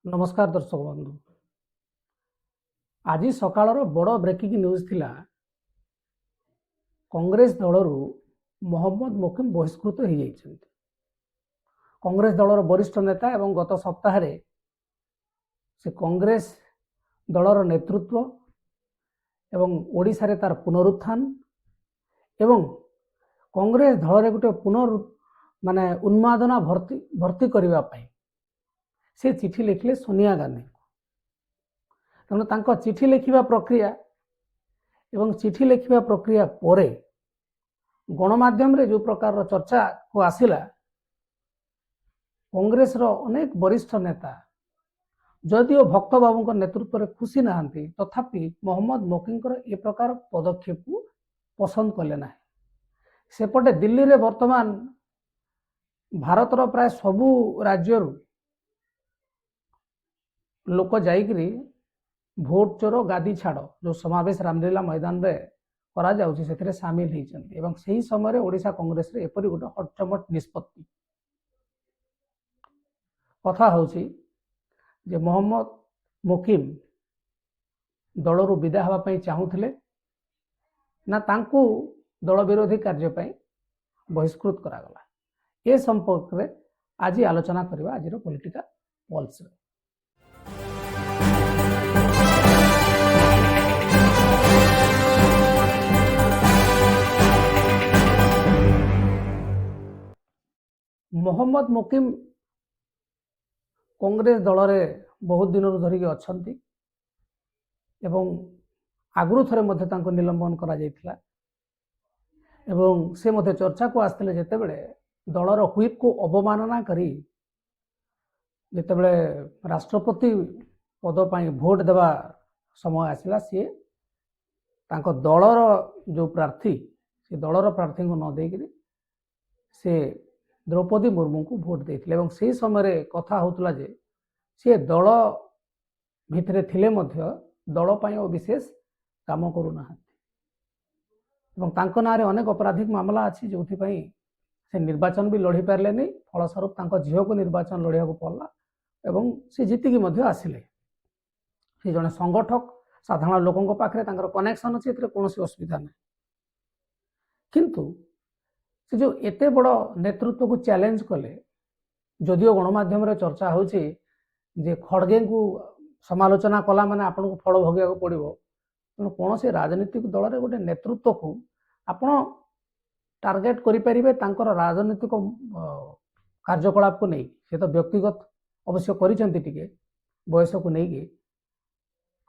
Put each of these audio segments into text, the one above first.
नमस्कार दर्शक बंधु। आज सकाळ बड़ ब्रेकिंग न्यूज थिला कांग्रेस दलर मोहम्मद मोकिम बहिष्कृत हो जाइछन्ति। कांग्रेस दलर वरिष्ठ नेता एवं गत सप्ताह से कांग्रेस दलर नेतृत्व एवं ओडिशा रे तार पुनरुत्थान एवं कांग्रेस दल गोटे माने उन्मादना भर्ती करबा पई से चिठी लिखले सोनिया गांधी को। तेणु चिठी लिखा प्रक्रिया एवं चिठी लिखा प्रक्रिया परे गणमाध्यम रे जो प्रकार चर्चा को आसिला कांग्रेस रो अनेक वरिष्ठ नेता जदिओ भक्त बाबू नेतृत्व में खुशी नहांती तथापि मोहम्मद मोकिम ए प्रकार पदक्षेप को पसंद कले ना। सेपटे दिल्ली रे वर्तमान भारतर प्राय सबू राज्य लोक जाइकरी भोट चोर गादी छाड़ जो समावेश रामलीला मैदान रे करा जाउछि सेथिरे शामिल होइछन्ति एवं सही समय ओडिशा कांग्रेस रे एपरि गोटे हटचमट निष्पत्ति कथा होछि जे मोहम्मद मोकिम दलरू विदा हवा पई चाहूथिले ना तांकू दल विरोधी कार्य पई बहिष्कृत करागला। ए संपर्क रे आज आलोचना करबा आज पॉलिटिकल पल्स रे। मोहम्मद मोकिम कांग्रेस दल रे बहुत दिन धरिक अछंती एवं आगुरु थरे मध्ये तांको निलंबन करा जायतिला एवं से मध्ये चर्चा को आस्थिले जेतेबेले दलर व्हिप को अवमानना करी जेतेबेले राष्ट्रपति पद पई भोट देवा समय आसिला सी तांको दलर जो प्रार्थी से दलर प्रार्थी को न देकरी से द्रौपदी मुर्मू को भोट देथिले एवं से समय कथा होतला जे से दल भितरे थिले मध्य दल पई विशेष काम करू ना एवं तांको नारे अनेक आपराधिक मामला अछि जोथि पई से निर्वाचन भी लड़ी पारले नहीं। फलस्वरूप तांको झियो को निर्वाचन लड़िया को पड़ला एवं से जीतिकी मध्य आसिले। से जने संगठक साधारण लोकंक पाखरे तांकर कनेक्शन अछि एतरे कोनोसी असुविधा नहीं। किंतु से जो एते बड़ नेतृत्व को चैलेंज कले जदिओ गणमाध्यम रे चर्चा होछि जे खड़गे को समालोचना कला माने आपन को फल भोगिया को पड़िबो। तेणु कौन से राजनीतिक दल रे गोटे नेतृत्व को आपण टार्गेट करि परिबे तांकर राजनीतिक कार्यकलाप को नहीं। से तो व्यक्तिगत अवश्य करिसेंति टिके बयस को नहीं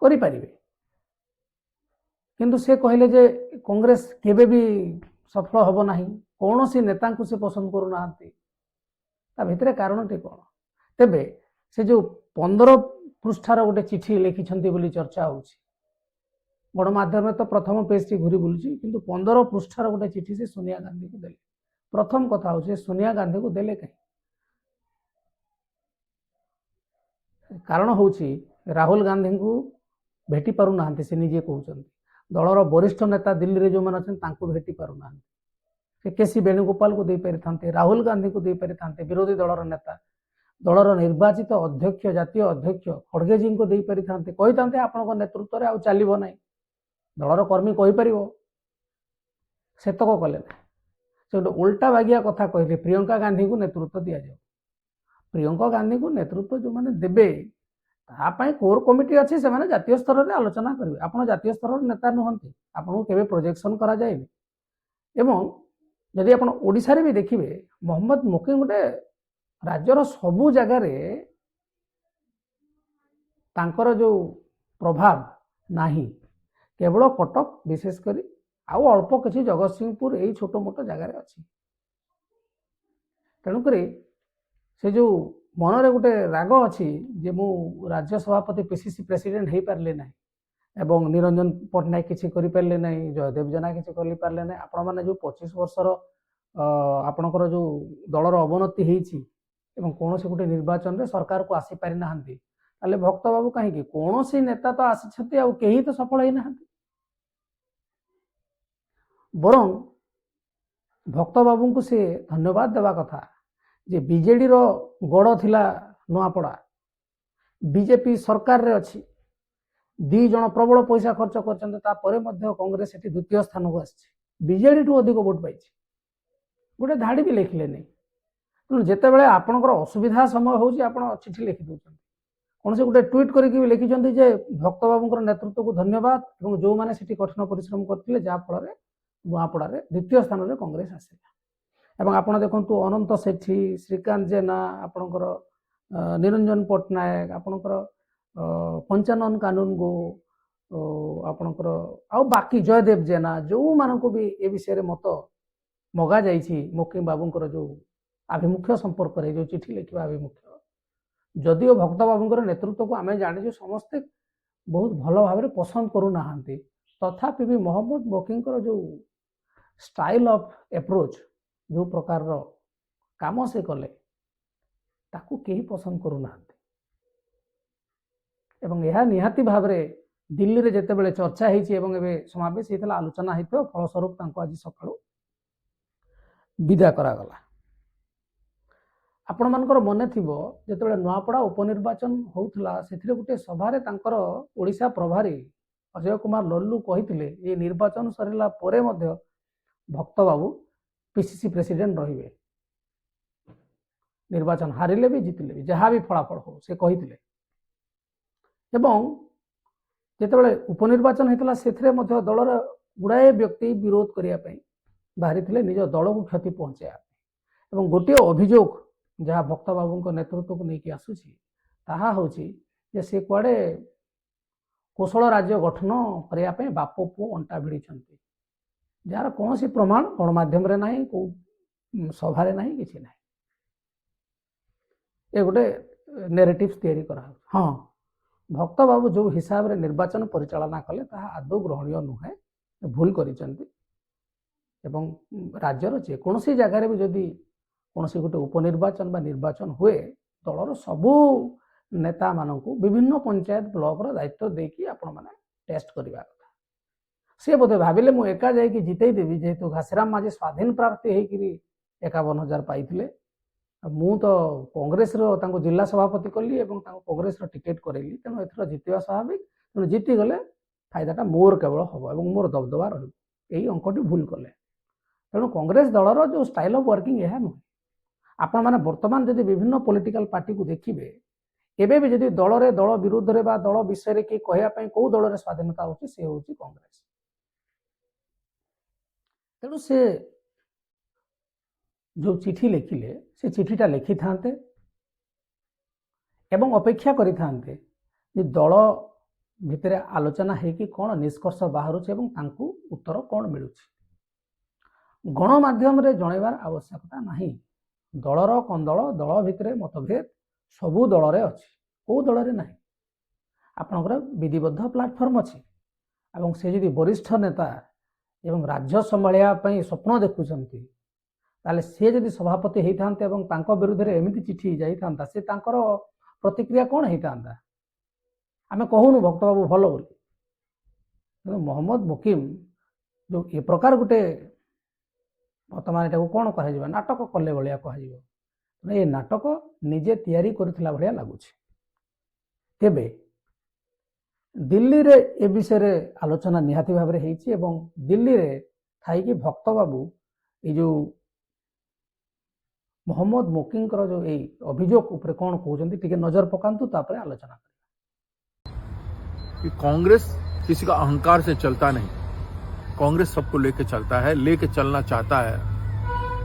करि परिबे किंतु से कहले जे कांग्रेस केबे भी सफल होबो नाही कौन सी नेता को से पसंद करू नाहंती ता भितरे कारण टे कोन। तेबे से जो 15 पृष्ठार गोटे चिठी लिखिछंती बोली चर्चा होछि गणमाध्यम तो प्रथम पेज टी घुरी बुलुछि किंतु 15 पृष्ठार गोटे चिठी से सोनिया गांधी को देले। प्रथम कथा होछि सोनिया गांधी को देले कहीं कारण होछि राहुल गांधी को भेटी पारु नाहंती। से निजे कहउछंती दलर वरिष्ठ नेता दिल्ली रे जो मन अछन तांको भेटी पारु नाहंती। से केसी वेणुगोपाल को दे पारि थांते राहुल गांधी को दे पारि थांते विरोधी दलर नेता दलर निर्वाचित अध्यक्ष जातीय अध्यक्ष खड़गे जी को दे पारि थांते कहि थांते आपन नेतृत्व रे आ चलिबो नाही दलर कर्मी कहि परिबो सेतक कले ना। से उल्टा बागिया कथा कहले प्रियंका गांधी को नेतृत्व दिया जाए। प्रियंका गांधी को नेतृत्व जो माने देबे तापाई कोर कमिटी अच्छी से माने जातीय स्तर रे आलोचना करिवे। आपण जातीय स्तर नेता नहंती आपन केबे प्रोजेक्शन करा जाए एवं यदि आपण ओडिसा रे भी देखिबे मोहम्मद मोकिम गोटे राज्यर सबू जगह रे तांकर जो प्रभाव नाही केवल कटक विशेषकर आउ अल्प किसी जगतसिंहपुर यही छोट मोट जगार अच्छी। तेणुक से जो मन रे गोटे राग अच्छी जे मु राज्य सभापति पीसीसी प्रेसिडेंट हो पारे ना एवं निरंजन पट्टनायक किसी करें ना जयदेव जेना किसी करें ना आपण मैंने जो 25 वर्षर आपणकर जो दलर अवनति होती कौन से गोटे निर्वाचन रे सरकार को आसी पारि नाहंती ताले भक्त बाबू कहीं कौन सी नेता तो आसी आ कहीं तो सफल होना बरं भक्त बाबू को से धन्यवाद देवा कथा जे बीजेडी रो गड़ थिला नुआपड़ा बीजेपी सरकार रे अच्छी दी जन प्रबल पैसा खर्च कर कांग्रेस सेठी द्वितीय स्थान को आजेडी ठू अधिक भोट पाई गोटे धाड़ी भी लिखिले नहीं तेणु जितेबाला आपणकर असुविधा समय हो चिठी लिखि दौरान कौन से गोटे ट्वीट करके लिखिं जे भक्त बाबू नेतृत्व को धन्यवाद और जो मैंने सेठी कठिन परिश्रम करते जहाँफल नुआपड़ा द्वितीय स्थान में कांग्रेस आसला आप देखु अनंत सेठी श्रीकांत जेना आपणकर निरंजन पट्टनायक आपणकर पंचानन कानून गो आपणकर आ बाकी जयदेव जेना जो मानक भी ए विषय मत मगा जाइए मोकिम बाबूंकर जो आभिमुख्य संपर्क में जो चिठी लिखा आभिमुख्य जदिओ भक्त बाबूंकर नेतृत्व को आम जाने समस्ते बहुत भल भाव पसंद करूना तथापि भी मोहम्मद मोकिंकर जो स्टाइल ऑफ अप्रोच जो प्रकार काम से कले ताकू कहीं पसंद करूना एवं यह निहाती भाव में दिल्ली रे जेतेबेले चर्चा होती समावेश होता आलोचना होता फलस्वरूप आज सका विदा करागला आपण मानकर मन थी जो नुआपड़ा उपनिर्वाचन होता से गोटे सभारे ओडिशा प्रभारी अजय कुमार लल्लू कही ये निर्वाचन सरला भक्त बाबू पीसीसी प्रेसिडेंट रहिबे निर्वाचन हारिले भी जितिले भी जहाँ भी फलाफल हो से कही जितेबाला उपनिर्वाचन होता से दलर गुड़ाए व्यक्ति विरोध करने बाहरी निज दल को क्षति पहुँचाया गोटे अभियोग जहाँ भक्त बाबू नेतृत्व को लेकिन आसूसी ताहा होची जे से कुआडे कौशल राज्य गठन करने बाप पुओ अंटा भिड़ी जार कौन सी प्रमाण गणमाध्यम ना कौ सभारे ना कि ना ये गोटे नेरेटिव्स तैयारी करा हाँ भक्त बाबू जो हिसाब रे निर्वाचन परिचालना कले ताहा आदौ ग्रहणीय नुहे भूल करिसेंती एवं राज्यर जेकोसी जगार भी जदि कौन से गोटे उपनिर्वाचन बा निर्वाचन हुए दलर सबू नेता मानू विभिन्न पंचायत ब्लॉक दायित्व देकी आपण माने टेस्ट करवा कथा सी बोधे भाविले मु एका जाइए जितेदेवी जेहेतु घासीराम माझी स्वाधीन प्रार्थी होकर 51,000 पाई मु तो कांग्रेस जिला सभापति कली कांग्रेस टिकेट करेली तेणु एथर जितवा स्वाभाविक तेणु जीति गले फायदाटा मोर केवल हम और मोर दबदबा रही अंकटी भूल कले तेणु कांग्रेस दलर जो स्टाइल ऑफ वर्किंग यह नुहे आपण माने वर्तमान जदि विभिन्न पॉलिटिकल पार्टी को देखिए एबे भी जदि दल रे दल विरुद्ध रे बा दल विषय रे कि कहया कौ दल रे स्वाधीनता होची से होची कांग्रेस तेणु से जो चिठी लिखिले से चिठीटा लिखि थांते एवं अपेक्षा करि थांते जे दल भितर आलोचना है कि कौन निष्कर्ष बाहर तांकू उत्तर कौन मिलू गणमाध्यम रे जनइबार आवश्यकता नहीं दलर कंदल दल भितर मतभेद सबू दल रे अछि को दल रे नहीं आपनकर विधिबद्ध प्लाटफर्म अछि एवं से जदि वरिष्ठ नेता एवं राज्य संभालिया पई स्वप्न देखुचंती ताले से जदि सभापति होता तांको विरुद्ध रे एमिति चिठी जाइथांता से तांकर प्रतिक्रिया कौन होता आमे कहूनु भक्त बाबू भल बोली मोहम्मद मुकिम जो ये प्रकार गोटे वर्तमान एटा कौन कह नाटक कले भाया कह ये नाटक निजे तैयारी करथिला भलिया लागुछि तेबे दिल्ली रे ए विषय रे आलोचना निहाती भाव रे हेछि एवं दिल्ली रे थाई कि भक्त बाबू ये जो मोहम्मद मोकिंकर जो ये अभियोग उपरे कौन कहते टिके नजर पकांतु तापर आलोचना कि कांग्रेस किसी का अहंकार से चलता नहीं कांग्रेस सबको लेके चलता है लेके चलना चाहता है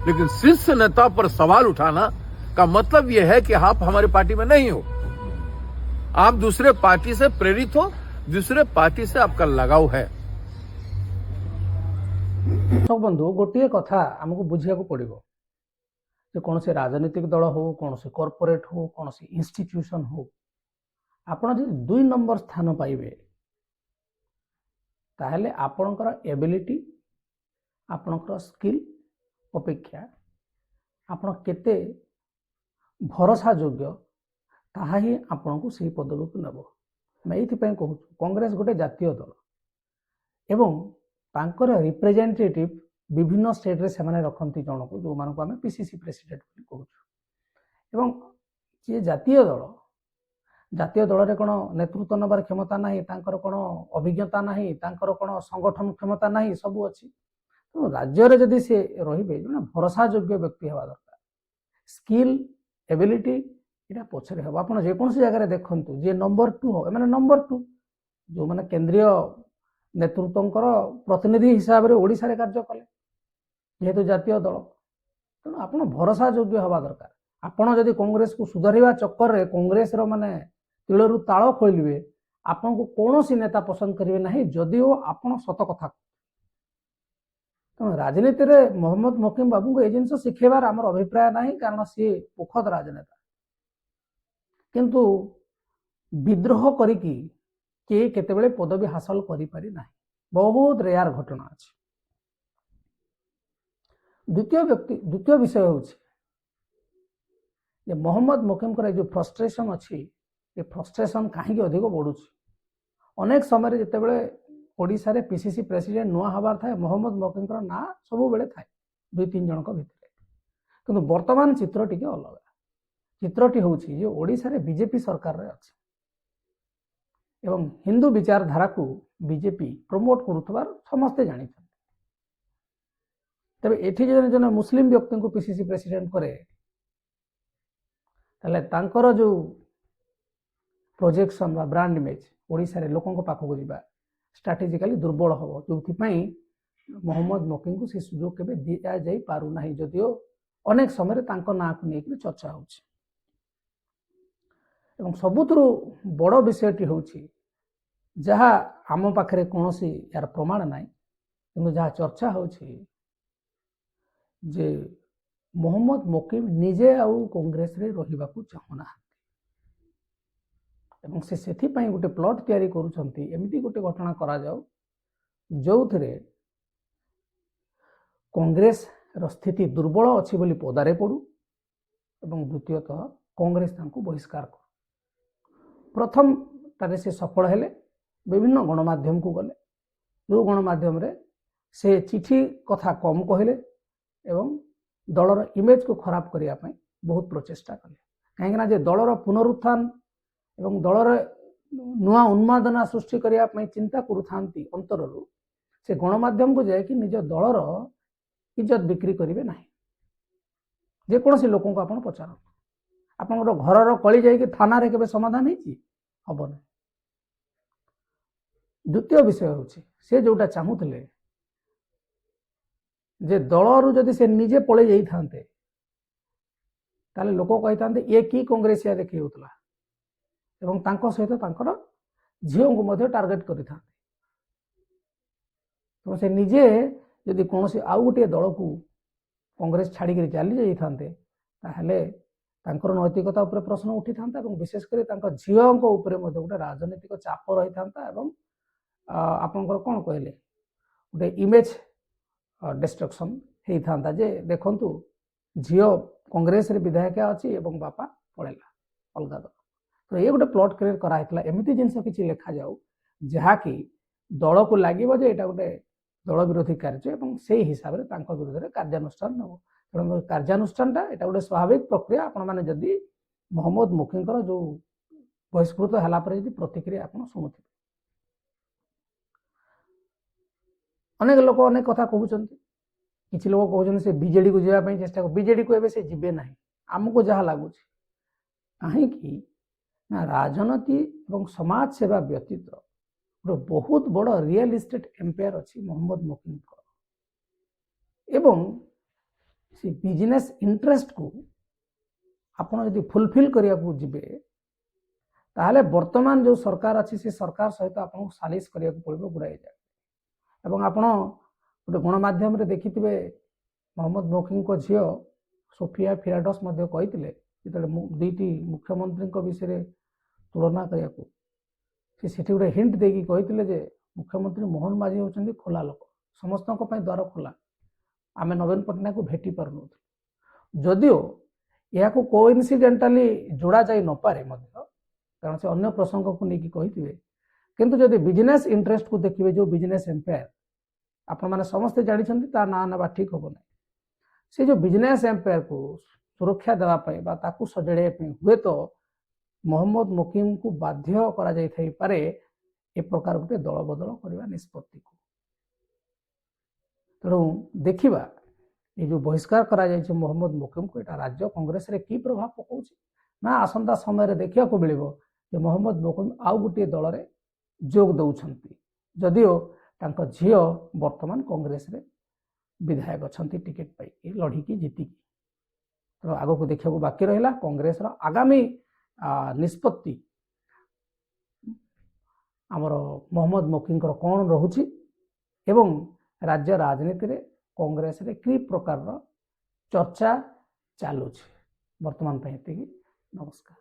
लेकिन शीर्ष नेता पर सवाल उठाना का मतलब यह है कि आप हमारी पार्टी में नहीं हो आप दूसरे पार्टी से प्रेरित हो दूसरे पार्टी से आपका लगाव है सब बंधु गोटे कथा आमको बुझिया को पड़िबो जे कौन से राजनीतिक दल हो कौन से कॉर्पोरेट हो कौन से इंस्टीट्यूशन हो आपण जो 2 नंबर स्थान पाइबे ताहले आपणकर एबिलिटी आपणकर स्किल अपेक्षा आपण केते भरोसा योग्य ताहा ही आपण को सही पदवी को नब मैं ये कहूँ कांग्रेस गोटे जातीय दल एवं तांकर रिप्रेजेंटेटिव विभिन्न स्टेट रे सेमाने रखती जन को जो मान को आम पीसीसी प्रेसिडेंट कहूँ एवं ये जातीय दल ଜାତୀୟ ଦଳରେ କ'ଣ ନେତୃତ୍ୱ ନେବାର କ୍ଷମତା ନାହିଁ, ତାଙ୍କର କ'ଣ ଅଭିଜ୍ଞତା ନାହିଁ, ତାଙ୍କର କ'ଣ ସଂଗଠନ କ୍ଷମତା ନାହିଁ, ସବୁ ଅଛି। ତେଣୁ ରାଜ୍ୟରେ ଯଦି ସେ ରହିବେ ଜଣେ ଭରସାଯୋଗ୍ୟ ବ୍ୟକ୍ତି ହେବା ଦରକାର। ସ୍କିଲ୍ ଏବିଲିଟି ଏଇଟା ପଛରେ ହେବ। ଆପଣ ଯେକୌଣସି ଜାଗାରେ ଦେଖନ୍ତୁ ଯିଏ ନମ୍ବର 2 ହବ, ଏମାନେ ନମ୍ବର 2 ଯେଉଁମାନେ କେନ୍ଦ୍ରୀୟ ନେତୃତ୍ୱଙ୍କର ପ୍ରତିନିଧି ହିସାବରେ ଓଡ଼ିଶାରେ କାର୍ଯ୍ୟ କଲେ ଯେହେତୁ ଜାତୀୟ ଦଳ। ତେଣୁ ଆପଣ ଭରସାଯୋଗ୍ୟ ହେବା ଦରକାର। ଆପଣ ଯଦି କଂଗ୍ରେସକୁ ସୁଧାରିବା ଚକ୍କରରେ କଂଗ୍ରେସର ମାନେ ତିଳରୁ ତାଳ ଖୋଲିବେ, ଆପଣଙ୍କୁ କୌଣସି ନେତା ପସନ୍ଦ କରିବେ ନାହିଁ, ଯଦିଓ ଆପଣ ସତ କଥା। ତେଣୁ ରାଜନୀତିରେ ମହମ୍ମଦ ମକିମ ବାବୁଙ୍କୁ ଏ ଜିନିଷ ଶିଖେଇବାର ଆମର ଅଭିପ୍ରାୟ ନାହିଁ, କାରଣ ସିଏ ପୋଖତ ରାଜନେତା। କିନ୍ତୁ ବିଦ୍ରୋହ କରିକି କିଏ କେତେବେଳେ ପଦବୀ ହାସଲ କରିପାରି ନାହିଁ, ବହୁତ ରେୟାର ଘଟଣା ଅଛି। ଦ୍ୱିତୀୟ ବିଷୟ ହେଉଛି ଯେ ମହମ୍ମଦ ମକିମଙ୍କର ଏ ଯେଉଁ ଫ୍ରଷ୍ଟ୍ରେସନ୍ ଅଛି, ଏ ଫ୍ରଷ୍ଟ୍ରେସନ୍ କାହିଁକି ଅଧିକ ବଢ଼ୁଛି? ଅନେକ ସମୟରେ ଯେତେବେଳେ ଓଡ଼ିଶାରେ ପିସିସି ପ୍ରେସିଡେଣ୍ଟ ନୂଆ ହେବାର ଥାଏ, ମହମ୍ମଦ ମକିମଙ୍କର ନାଁ ସବୁବେଳେ ଥାଏ 2-3 ଜଣଙ୍କ ଭିତରେ। କିନ୍ତୁ ବର୍ତ୍ତମାନ ଚିତ୍ର ଟିକେ ଅଲଗା। ଚିତ୍ରଟି ହେଉଛି ଯେ ଓଡ଼ିଶାରେ ବିଜେପି ସରକାରରେ ଅଛି ଏବଂ ହିନ୍ଦୁ ବିଚାରଧାରାକୁ ବିଜେପି ପ୍ରମୋଟ କରୁଥିବାର ସମସ୍ତେ ଜାଣିଛନ୍ତି। ତେବେ ଏଠି ଯଦି ଜଣେ ମୁସଲିମ ବ୍ୟକ୍ତିଙ୍କୁ ପିସିସି ପ୍ରେସିଡେଣ୍ଟ କରେ, ତାହେଲେ ତାଙ୍କର ଯେଉଁ ପ୍ରୋଜେକ୍ସନ୍ ବା ବ୍ରାଣ୍ଡ ଇମେଜ୍ ଓଡ଼ିଶାରେ ଲୋକଙ୍କ ପାଖକୁ ଯିବା ଷ୍ଟ୍ରାଟେଜିକାଲି ଦୁର୍ବଳ ହେବ, ଯେଉଁଥିପାଇଁ ମହମ୍ମଦ ମକିମଙ୍କୁ ସେ ସୁଯୋଗ କେବେ ଦିଆଯାଇ ପାରୁନାହିଁ, ଯଦିଓ ଅନେକ ସମୟରେ ତାଙ୍କ ନାଁକୁ ନେଇକି ଚର୍ଚ୍ଚା ହେଉଛି। ଏବଂ ସବୁଥିରୁ ବଡ଼ ବିଷୟଟି ହେଉଛି ଯାହା ଆମ ପାଖରେ କୌଣସି ଏହାର ପ୍ରମାଣ ନାହିଁ, କିନ୍ତୁ ଯାହା ଚର୍ଚ୍ଚା ହେଉଛି ଯେ ମହମ୍ମଦ ମକିମ ନିଜେ ଆଉ କଂଗ୍ରେସରେ ରହିବାକୁ ଚାହୁଁନାହାନ୍ତି ଏବଂ ସେ ସେଥିପାଇଁ ଗୋଟେ ପ୍ଲଟ୍ ତିଆରି କରୁଛନ୍ତି, ଏମିତି ଗୋଟେ ଘଟଣା କରାଯାଉ ଯେଉଁଥିରେ କଂଗ୍ରେସର ସ୍ଥିତି ଦୁର୍ବଳ ଅଛି ବୋଲି ପଦାରେ ପଡ଼ୁ ଏବଂ ଦ୍ୱିତୀୟତଃ କଂଗ୍ରେସ ତାଙ୍କୁ ବହିଷ୍କାର କରୁ। ପ୍ରଥମଟାରେ ସେ ସଫଳ ହେଲେ, ବିଭିନ୍ନ ଗଣମାଧ୍ୟମକୁ ଗଲେ, ଯେଉଁ ଗଣମାଧ୍ୟମରେ ସେ ଚିଠି କଥା କମ୍ କହିଲେ ଏବଂ ଦଳର ଇମେଜକୁ ଖରାପ କରିବା ପାଇଁ ବହୁତ ପ୍ରଚେଷ୍ଟା କଲେ। କାହିଁକିନା ଯେ ଦଳର ପୁନରୁତ୍ଥାନ ଏବଂ ଦଳର ନୂଆ ଉନ୍ମାଦନା ସୃଷ୍ଟି କରିବା ପାଇଁ ଚିନ୍ତା କରୁଥାନ୍ତି ଅନ୍ତରରୁ, ସେ ଗଣମାଧ୍ୟମକୁ ଯାଇକି ନିଜ ଦଳର ଇଜ୍ଜତ ବିକ୍ରି କରିବେ ନାହିଁ। ଯେକୌଣସି ଲୋକଙ୍କୁ ଆପଣ ପଚାରନ୍ତୁ, ଆପଣଙ୍କର ଘରର କଳି ଯାଇକି ଥାନାରେ କେବେ ସମାଧାନ ହେଇଛି? ହବ ନାହିଁ। ଦ୍ୱିତୀୟ ବିଷୟ ହେଉଛି ସେ ଯେଉଁଟା ଚାହୁଁଥିଲେ ଯେ ଦଳରୁ ଯଦି ସେ ନିଜେ ପଳେଇ ଯାଇଥାନ୍ତେ ତାହେଲେ ଲୋକ କହିଥାନ୍ତେ ଇଏ କି କଂଗ୍ରେସିଆ ଦେଖି ହେଉଥିଲା ଏବଂ ତାଙ୍କ ସହିତ ତାଙ୍କର ଝିଅଙ୍କୁ ମଧ୍ୟ ଟାର୍ଗେଟ କରିଥାନ୍ତେ। ତେଣୁ ସେ ନିଜେ ଯଦି କୌଣସି ଆଉ ଗୋଟିଏ ଦଳକୁ କଂଗ୍ରେସ ଛାଡ଼ିକରି ଚାଲି ଯାଇଥାନ୍ତେ ତାହେଲେ ତାଙ୍କର ନୈତିକତା ଉପରେ ପ୍ରଶ୍ନ ଉଠିଥାନ୍ତା ଏବଂ ବିଶେଷ କରି ତାଙ୍କ ଝିଅଙ୍କ ଉପରେ ମଧ୍ୟ ଗୋଟେ ରାଜନୈତିକ ଚାପ ରହିଥାନ୍ତା ଏବଂ ଆପଣଙ୍କର କ'ଣ କହିଲେ ଗୋଟେ ଇମେଜ୍ ଡିଷ୍ଟ୍ରକ୍ସନ୍ ହେଇଥାନ୍ତା ଯେ ଦେଖନ୍ତୁ ଝିଅ କଂଗ୍ରେସରେ ବିଧାୟିକା ଅଛି ଏବଂ ବାପା ପଳେଇଲା ଅଲଗା ଦଳ। ତ ଏ ଗୋଟେ ପ୍ଲଟ୍ କ୍ରିଏଟ୍ କରାହେଇଥିଲା। ଏମିତି ଜିନିଷ କିଛି ଲେଖାଯାଉ ଯାହାକି ଦଳକୁ ଲାଗିବ ଯେ ଏଇଟା ଗୋଟେ ଦଳ ବିରୋଧୀ କାର୍ଯ୍ୟ ଏବଂ ସେଇ ହିସାବରେ ତାଙ୍କ ବିରୁଦ୍ଧରେ କାର୍ଯ୍ୟାନୁଷ୍ଠାନ ନେବ। ତେଣୁ କାର୍ଯ୍ୟାନୁଷ୍ଠାନଟା ଏଇଟା ଗୋଟେ ସ୍ୱାଭାବିକ ପ୍ରକ୍ରିୟା। ଆପଣମାନେ ଯଦି ମହମ୍ମଦ ମକିମଙ୍କର ଯେଉଁ ବହିଷ୍କୃତ ହେଲା ପରେ ଯଦି ପ୍ରତିକ୍ରିୟା ଆପଣ ଶୁଣୁଥିବେ, ଅନେକ ଲୋକ ଅନେକ କଥା କହୁଛନ୍ତି। କିଛି ଲୋକ କହୁଛନ୍ତି ସେ ବିଜେଡ଼ିକୁ ଯିବା ପାଇଁ ଚେଷ୍ଟା କରୁ, ବିଜେଡ଼ିକୁ ଏବେ ସେ ଯିବେ ନାହିଁ ଆମକୁ ଯାହା ଲାଗୁଛି। କାହିଁକି ନା ରାଜନୀତି ଏବଂ ସମାଜ ସେବା ବ୍ୟତୀତ ଗୋଟେ ବହୁତ ବଡ଼ ରିଏଲ ଇଷ୍ଟେଟ୍ ଏମ୍ପାୟାର ଅଛି ମହମ୍ମଦ ମକିମଙ୍କର ଏବଂ ସେ ବିଜନେସ୍ ଇଣ୍ଟରେଷ୍ଟକୁ ଆପଣ ଯଦି ଫୁଲଫିଲ୍ କରିବାକୁ ଯିବେ ତାହେଲେ ବର୍ତ୍ତମାନ ଯେଉଁ ସରକାର ଅଛି ସେ ସରକାର ସହିତ ଆପଣଙ୍କୁ ସାଲିସ କରିବାକୁ ପଡ଼ିବ ଗୁଡ଼ାଏ ଜାଗା। ଏବଂ ଆପଣ ଗୋଟେ ଗଣମାଧ୍ୟମରେ ଦେଖିଥିବେ ମହମ୍ମଦ ମକିମଙ୍କ ଝିଅ ସୋଫିଆ ଫିରାଡସ୍ ମଧ୍ୟ କହିଥିଲେ ଯେତେବେଳେ ଦୁଇଟି ମୁଖ୍ୟମନ୍ତ୍ରୀଙ୍କ ବିଷୟରେ ତୁଳନା କରିବାକୁ, ସେ ସେଠି ଗୋଟେ ହିଣ୍ଟ ଦେଇକି କହିଥିଲେ ଯେ ମୁଖ୍ୟମନ୍ତ୍ରୀ ମୋହନ ମାଝୀ ହେଉଛନ୍ତି ଖୋଲା ଲୋକ, ସମସ୍ତଙ୍କ ପାଇଁ ଦ୍ୱାର ଖୋଲା, ଆମେ ନବୀନ ପଟ୍ଟନାୟକକୁ ଭେଟି ପାରୁନଥିଲୁ। ଯଦିଓ ଏହାକୁ କୋଇନ୍ସିଡେଣ୍ଟାଲି ଯୋଡ଼ା ଯାଇ ନପାରେ ମଧ୍ୟ, କାରଣ ସେ ଅନ୍ୟ ପ୍ରସଙ୍ଗକୁ ନେଇକି କହିଥିବେ, କିନ୍ତୁ ଯଦି ବିଜନେସ୍ ଇଣ୍ଟରେଷ୍ଟକୁ ଦେଖିବେ, ଯେଉଁ ବିଜନେସ୍ ଏମ୍ପାୟାର ଆପଣମାନେ ସମସ୍ତେ ଜାଣିଛନ୍ତି ତା ନାଁ ନେବା ଠିକ୍ ହେବ ନାହିଁ। ସେ ଯେଉଁ ବିଜନେସ୍ ଏମ୍ପାୟାରକୁ ସୁରକ୍ଷା ଦେବା ପାଇଁ ବା ତାକୁ ସଜାଡ଼ିବା ପାଇଁ ହୁଏତ मोहम्मद मुकिम को बाध्य करा जाई थाई पारे ए प्रकार गोटे दल बदल करवा निष्पत्ति को। तेणु देखिबा ये जो बहिष्कार करा जाय मोहम्मद मुकिम को एटा राज्य कांग्रेस रे की प्रभाव पकाउछि ना आसंता समय रे देखिया को मिलिबो जे मोहम्मद मुकिम आउ गोटे दल रे जोग दउछंती जदियो तांको झियो वर्तमान कांग्रेस रे विधायक अछंती टिकेट पाई लड़ी की जीती की। तो आगो को देखिया को बाकी रहिला कांग्रेस रो आगामी निष्पत्ति आमर मोहम्मद मुकिम कौन रहुछि एवं राज्य राजनीति रे कांग्रेस रे कि प्रकार चर्चा चालू वर्तमान नमस्कार।